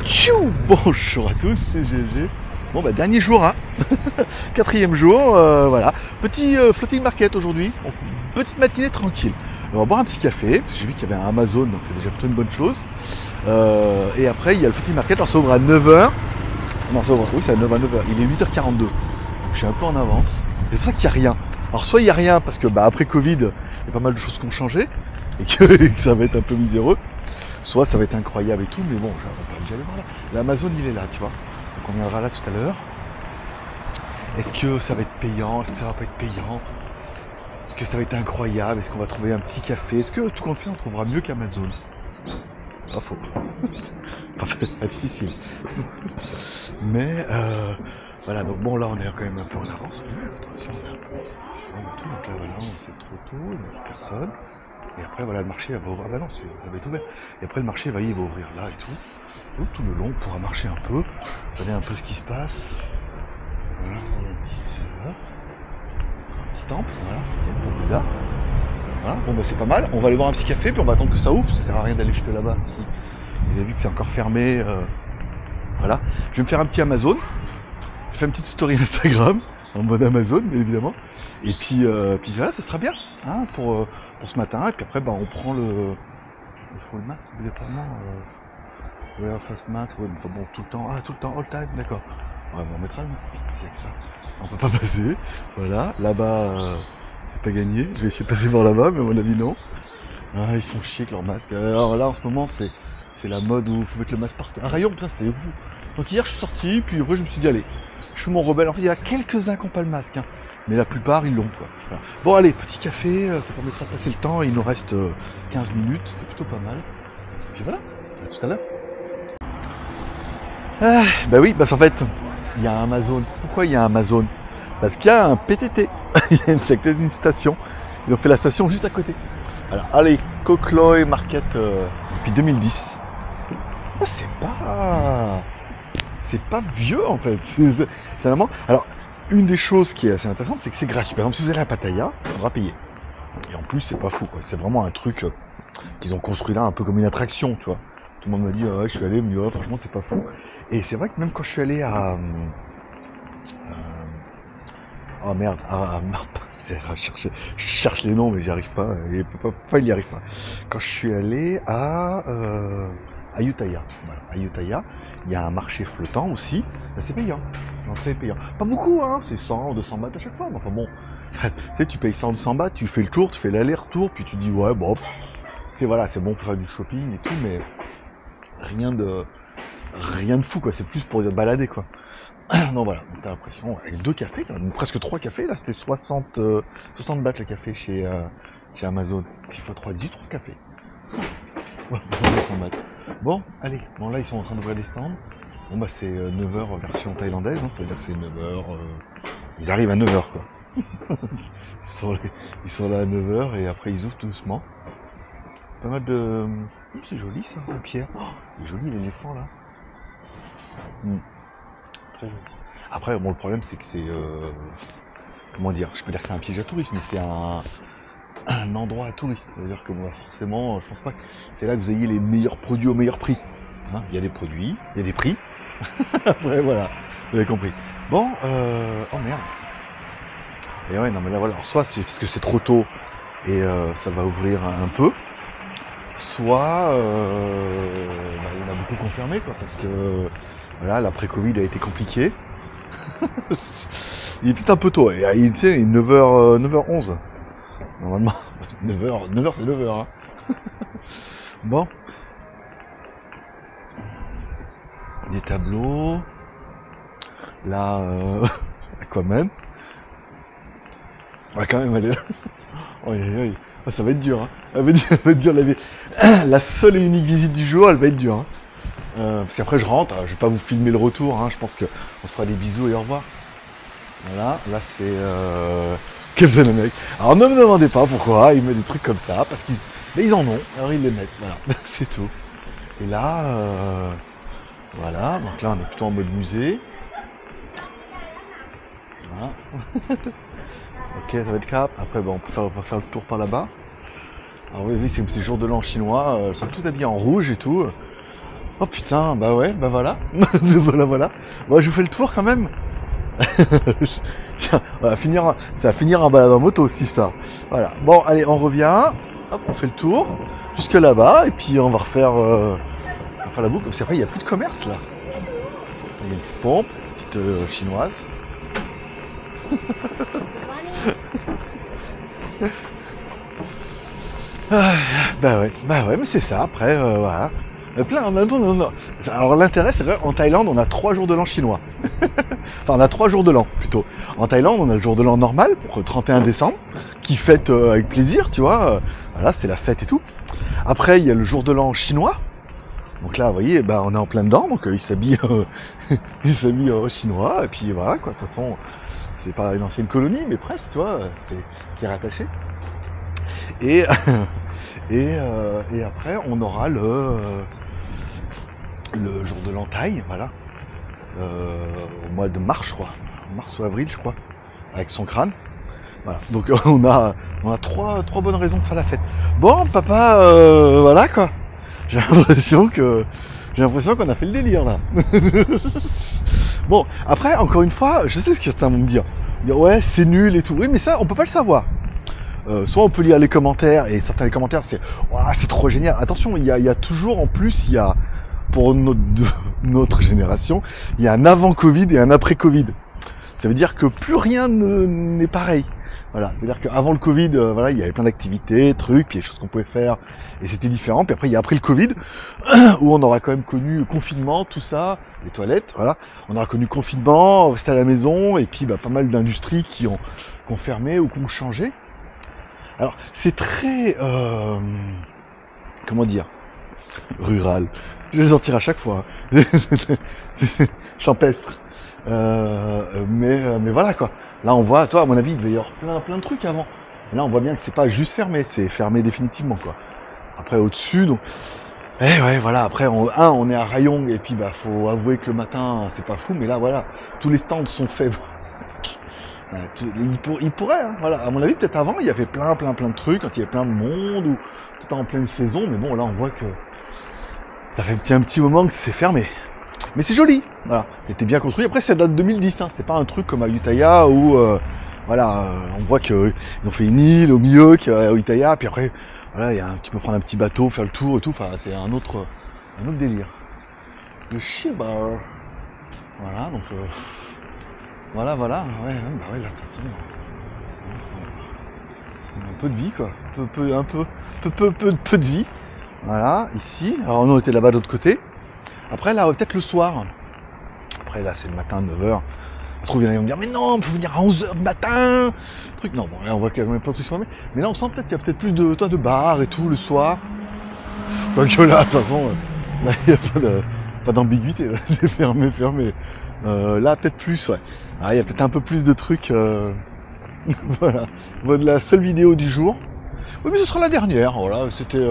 Tchou. Bonjour à tous, c'est GG. Bon bah dernier jour, hein. Quatrième jour, voilà. Petit floating market aujourd'hui. Bon, petite matinée tranquille. On va boire un petit café, parce que j'ai vu qu'il y avait un Amazon, donc c'est déjà plutôt une bonne chose. Et après il y a le floating market, alors ça ouvre à 9h. Non, ça ouvre, oui c'est à 9h. Il est 8h42. Donc je suis un peu en avance. C'est pour ça qu'il n'y a rien. Alors soit il n'y a rien, parce que bah après Covid, il y a pas mal de choses qui ont changé, et que ça va être un peu miséreux. Soit ça va être incroyable et tout, mais bon, je vais déjà aller voir là. L'Amazon il est là, tu vois. Donc on viendra là tout à l'heure. Est-ce que ça va être payant? Est-ce que ça va pas être payant? Est-ce que ça va être incroyable? Est-ce qu'on va trouver un petit café? Est-ce que tout compte fait on trouvera mieux qu'Amazon? Pas faux. Pas difficile. Mais voilà, donc bon là on est quand même un peu en avance. Attention, on est un peu. Donc là voilà, c'est trop tôt, il n'y a personne. Et après voilà, le marché va ouvrir. Bah non, ça va être ouvert. Et après le marché il va ouvrir là et tout. Donc, tout le long, on pourra marcher un peu, regarder un peu ce qui se passe. Voilà, il y a un petit temple, voilà, pour Bouddha. Voilà, bon bah c'est pas mal. On va aller boire un petit café, puis on va attendre que ça ouvre, ça sert à rien d'aller jusque là-bas. Si vous avez vu que c'est encore fermé, voilà. Je vais me faire un petit Amazon. Je fais une petite story Instagram, en mode Amazon, bien évidemment. Et puis voilà, ça sera bien, hein, pour ce matin. Et puis après, bah, on prend le... Il faut le masque obligatoirement. Ouais, face mask, ouais, enfin bon, tout le temps, all time, d'accord. Ouais, on mettra le masque, s'il y a que ça. On peut pas passer, voilà. Là-bas, c'est pas gagné. Je vais essayer de passer par là-bas, mais à mon avis, non. Ah, ils sont chiés avec leur masque. Alors là, en ce moment, c'est la mode où il faut mettre le masque partout. Un rayon, putain, c'est vous. Donc hier, je suis sorti, puis après, je me suis dit, allez, je fais mon rebelle. En fait, il y a quelques-uns qui n'ont pas le masque, hein, mais la plupart, ils l'ont, quoi. Voilà. Bon, allez, petit café, ça permettra de passer le temps. Il nous reste 15 minutes, c'est plutôt pas mal. Puis voilà, à tout à l'heure. Ah, bah oui, parce qu'en fait, il y a un Amazon. Pourquoi il y a un Amazon? Parce qu'il y a un PTT. Il y a une station. Ils ont fait la station juste à côté. Alors, allez, Kokloy Market depuis 2010. Ah, c'est pas vieux en fait. C'est vraiment. Alors, une des choses qui est assez intéressante, c'est que c'est gratuit. Par exemple, si vous allez à Pattaya, il faudra payer. Et en plus, c'est pas fou, quoi. C'est vraiment un truc qu'ils ont construit là, un peu comme une attraction, tu vois. Tout le monde m'a dit, ouais, je suis allé, mais ouais, franchement, c'est pas fou. Et c'est vrai que même quand je suis allé à... oh merde, je cherche les noms, mais j'y arrive pas. Et pas, il y arrive pas. Quand je suis allé à Ayutthaya, voilà, Ayutthaya, il y a un marché flottant aussi. Là, c'est payant. L'entrée est payante. Pas beaucoup, hein. C'est 100 ou 200 bahts à chaque fois. Mais enfin bon, tu sais, tu payes 100 ou 200 bahts, tu fais le tour, tu fais l'aller-retour, puis tu dis, ouais, bon, tu sais, voilà, c'est bon pour faire du shopping et tout, mais... rien de fou, quoi. C'est plus pour te balader, quoi. Non, voilà. Donc t'as l'impression, avec 2 cafés, presque 3 cafés, là, c'était 60 bahts le café chez Amazon. 6 x 3, 18, 3 cafés. Ouais, 200 bahts. Bon, allez. Bon, là, ils sont en train d'ouvrir les stands. Bon, bah, c'est 9h version thaïlandaise, hein. Ça veut dire que c'est 9h. Ils arrivent à 9h, quoi. Ils sont là à 9h et après, ils ouvrent tout doucement. Pas mal de... c'est joli ça, la pierre. Oh, il est joli l'éléphant là. Très joli. Après, bon, le problème c'est que c'est... comment dire? Je peux dire que c'est un piège à touristes, mais c'est un endroit à touristes. C'est-à-dire que moi, forcément, je pense pas que c'est là que vous ayez les meilleurs produits au meilleur prix. Hein, il y a des produits, il y a des prix. Après, voilà, vous avez compris. Bon, oh merde. Et ouais, non mais là voilà, alors, soit c'est parce que c'est trop tôt et ça va ouvrir un peu. Soit bah, il y en a beaucoup confirmé, quoi, parce que voilà, l'après-Covid a été compliqué. Il était un peu tôt, il était 9h11. Normalement, 9h c'est 9h, hein. Bon. Des tableaux. Là, Aquaman. Ouais, quand même, allez. Oh, ça va être dur, hein. Ça va être dur la seule et unique visite du jour, elle va être dure, hein. Parce qu'après je rentre, je vais pas vous filmer le retour, hein. Je pense que on se fera des bisous et au revoir. Voilà, là c'est qu'est-ce que le mec. Alors ne me demandez pas pourquoi il met des trucs comme ça, parce qu'ils ils en ont, alors ils les mettent, voilà, c'est tout. Et là, voilà, donc là on est plutôt en mode musée. Voilà. Ok, ça va être cap. Après, bon, on va faire le tour par là-bas. Alors oui, c'est jour de l'an chinois. Ils sont tous habillés en rouge et tout. Oh putain, bah ouais, bah voilà. Voilà. Bon, je vous fais le tour quand même. Ça va finir en balade en moto, cette histoire. Voilà. Bon, allez, on revient. Hop, on fait le tour. Jusque là-bas. Et puis, on va refaire la boucle. C'est vrai, il n'y a plus de commerce, là. Il y a une petite pompe, une petite chinoise. Bah ouais, mais c'est ça, après, voilà. Alors l'intérêt, c'est qu'en Thaïlande, on a 3 jours de l'an chinois. Enfin, on a 3 jours de l'an, plutôt. En Thaïlande, on a le jour de l'an normal, pour le 31 décembre, qui fête avec plaisir, tu vois. Voilà, c'est la fête et tout. Après, il y a le jour de l'an chinois. Donc là, vous voyez, bah, on est en plein dedans, donc il s'habille chinois, et puis voilà, quoi. De toute façon, c'est pas une ancienne colonie, mais presque, tu vois, c'est rattaché. Et après, on aura le jour de l'entaille, voilà, au mois de mars, je crois, mars ou avril, je crois, avec son crâne. Voilà. Donc on a trois bonnes raisons de faire la fête. Bon, papa, voilà quoi. J'ai l'impression qu'on a fait le délire là. Bon, après, encore une fois, je sais ce que certains vont me dire. Ouais, c'est nul et tout. Oui, mais ça, on peut pas le savoir. Soit on peut lire les commentaires, et certains des commentaires c'est trop génial. Attention, il y a toujours, en plus, pour notre génération, il y a un avant Covid et un après Covid. Ça veut dire que plus rien n'est pareil. Voilà, c'est-à-dire qu'avant le Covid, voilà, il y avait plein d'activités, trucs, puis des choses qu'on pouvait faire, et c'était différent. Puis après, il y a après le Covid, où on aura quand même connu confinement, tout ça, les toilettes, voilà. On aura connu confinement, rester à la maison, et puis bah, pas mal d'industries qui ont fermé ou qui ont changé. Alors, c'est très, comment dire, rural. Je vais le sortir à chaque fois. Champestre. Mais voilà, quoi. Là, on voit, toi, à mon avis, il devait y avoir plein de trucs avant. Et là, on voit bien que c'est pas juste fermé, c'est fermé définitivement, quoi. Après, au-dessus, donc, ouais, voilà. Après, on est à Rayong, et puis, bah, faut avouer que le matin, c'est pas fou, mais là, voilà. Tous les stands sont faits. Il pourrait, hein, voilà. À mon avis, peut-être avant, il y avait plein de trucs, quand il y avait plein de monde, ou peut-être en pleine saison, mais bon, là, on voit que ça fait un petit moment que c'est fermé. Mais c'est joli, voilà. Il était bien construit. Après, ça date de 2010, hein. C'est pas un truc comme à Ayutthaya où, voilà, on voit qu'ils ont fait une île au milieu, à Ayutthaya, puis après, voilà, tu peux prendre un petit bateau, faire le tour et tout. Enfin, c'est un autre délire. Le Shibar. Voilà, donc, voilà, ouais, bah ouais, là, de toute façon, un peu de vie, quoi. Peu de vie. Voilà, ici. Alors, on était là-bas de l'autre côté. Après, là, peut-être le soir. Après, là, c'est le matin, 9h. Je trouve qu'il y en a qui vont me dire, mais non, on peut venir à 11h du matin. Truc, non, bon, là, on voit qu'il y a quand même pas de trucs fermés. Mais là, on sent peut-être qu'il y a peut-être plus de bars et tout, le soir. Quoique là, de toute façon, là, il n'y a pas d'ambiguïté, là. C'est fermé. Là, peut-être plus, ouais. Ah, il y a peut-être un peu plus de trucs, voilà. La seule vidéo du jour. Oui, mais ce sera la dernière, voilà. C'était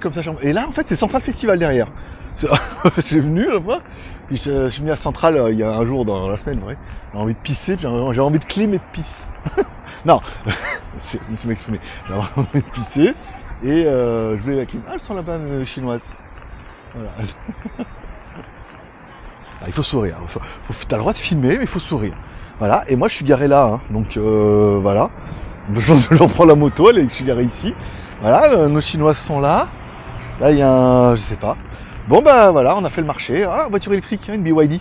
comme ça. Et là, en fait, c'est Central Festival derrière. Je suis venu, la fois. Puis je suis venu à Central, il y a un jour dans la semaine, ouais. J'ai envie de pisser, puis j'ai envie de clim et de pisse. Non. Je me suis exprimé. J'ai envie de pisser. Et, je voulais la clim. Ah, elles sont là-bas, chinoises. Voilà. Il faut sourire. T'as le droit de filmer, mais il faut sourire. Voilà. Et moi, je suis garé là, hein. Donc, voilà. Je pense que j'en prends la moto, je suis garé ici. Voilà, nos Chinoises sont là. Là, il y a je sais pas. Bon, bah, voilà, on a fait le marché. Ah, voiture électrique, une BYD.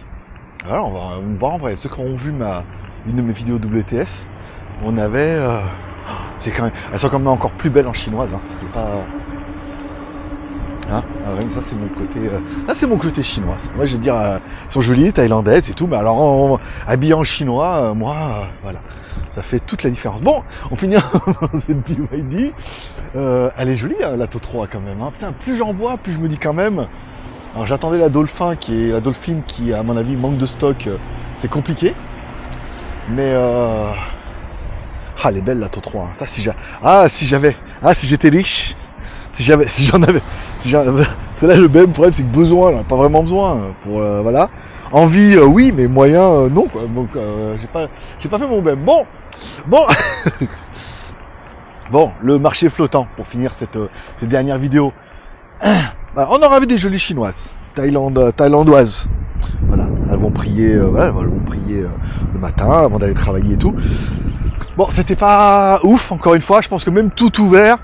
Alors, on va voir en vrai. Ceux qui ont vu une de mes vidéos WTS, on avait, c'est quand même, elles sont quand même encore plus belles en chinoise, hein. C'est pas, hein, ça c'est mon côté, chinois. Ça. Moi je vais dire, elles sont jolies, thaïlandaises et tout, mais alors habillé en chinois, moi, voilà, ça fait toute la différence. Bon, on finit cette BYD, elle est jolie, hein, la Tau 3 quand même. Hein. Putain, plus j'en vois, plus je me dis quand même. Alors j'attendais la Dolphin qui, à mon avis manque de stock, c'est compliqué. Mais elle est belle la Tau 3. Hein. Ça, si j'étais riche. Si j'en avais, c'est là le même problème, c'est que besoin, là, pas vraiment besoin, pour, voilà. Envie, oui, mais moyen, non, quoi. Donc, j'ai pas fait mon même. Bon, bon, le marché flottant, pour finir cette dernière vidéo. Alors, on aura vu des jolies chinoises. thaïlandoises. Voilà, elles vont prier, le matin avant d'aller travailler et tout. Bon, c'était pas ouf, encore une fois. Je pense que même tout ouvert,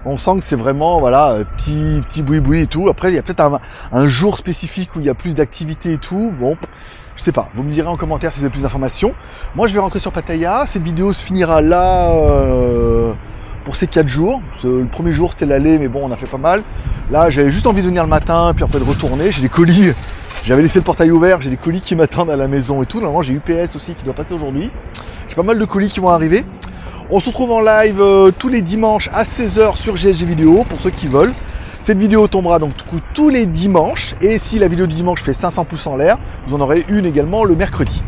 on sent que c'est vraiment, voilà, petit boui-boui et tout. Après, il y a peut-être un jour spécifique où il y a plus d'activité et tout. Bon, je sais pas. Vous me direz en commentaire si vous avez plus d'informations. Moi, je vais rentrer sur Pattaya. Cette vidéo se finira là pour ces 4 jours. Le premier jour, c'était l'aller, mais bon, on a fait pas mal. Là, j'avais juste envie de venir le matin, puis après de retourner. J'ai des colis. J'avais laissé le portail ouvert. J'ai des colis qui m'attendent à la maison et tout. Normalement, j'ai UPS aussi qui doit passer aujourd'hui. J'ai pas mal de colis qui vont arriver. On se retrouve en live tous les dimanches à 16h sur GLG Vidéo pour ceux qui veulent. Cette vidéo tombera donc du coup tous les dimanches. Et si la vidéo du dimanche fait 500 pouces en l'air, vous en aurez une également le mercredi.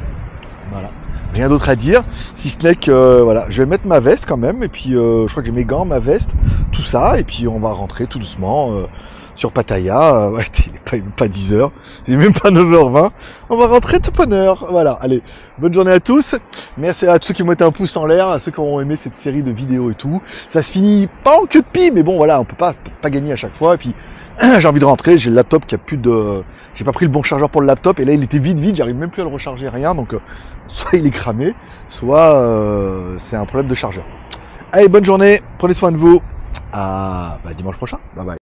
Voilà. Rien d'autre à dire, si ce n'est que voilà, je vais mettre ma veste quand même. Et puis je crois que j'ai mes gants, ma veste, tout ça. Et puis on va rentrer tout doucement sur Pattaya. Ouais, il n'est pas 10h, j'ai même pas 9h20. On va rentrer tout bonheur. Voilà, allez, bonne journée à tous. Merci à tous ceux qui m'ont été un pouce en l'air, à ceux qui auront aimé cette série de vidéos et tout. Ça se finit pas en queue de pie, mais bon voilà, on peut pas gagner à chaque fois. Et puis j'ai envie de rentrer, j'ai le laptop qui a plus de... J'ai pas pris le bon chargeur pour le laptop, et là il était vide, j'arrive même plus à le recharger, rien. Donc soit il est cramé, soit c'est un problème de chargeur. Allez, bonne journée, prenez soin de vous. À dimanche prochain, bye bye.